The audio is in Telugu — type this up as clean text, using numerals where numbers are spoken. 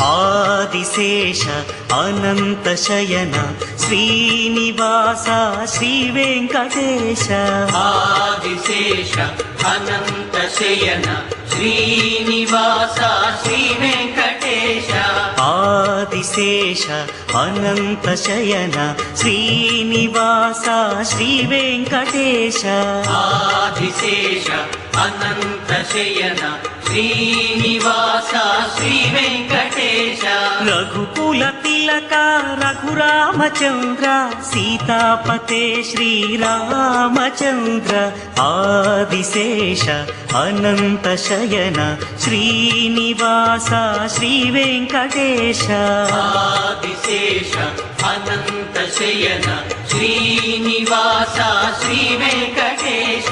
ఆదిశేష అనంత శయన శ్రీనివాస శ్రీ వెంకటేశ ఆదిశేష అనంత శయన శ్రీనివాస శ్రీ వెంకటేశ ఆదిశేష అనంత శయన శ్రీనివాస శ్రీ వెంకటేశ ఆదిశేష అనంత శయన శ్రీనివాస శ్రీ వెంకటేశ రఘుకుల తిలక రఘురామచంద్ర సీతాపతే శ్రీరామచంద్ర ఆదిశేష అనంత శయన శ్రీనివాస శ్రీ వెంకటేశ ఆదిశేష అనంత శయన శ్రీనివాస శ్రీ వెంకటేశ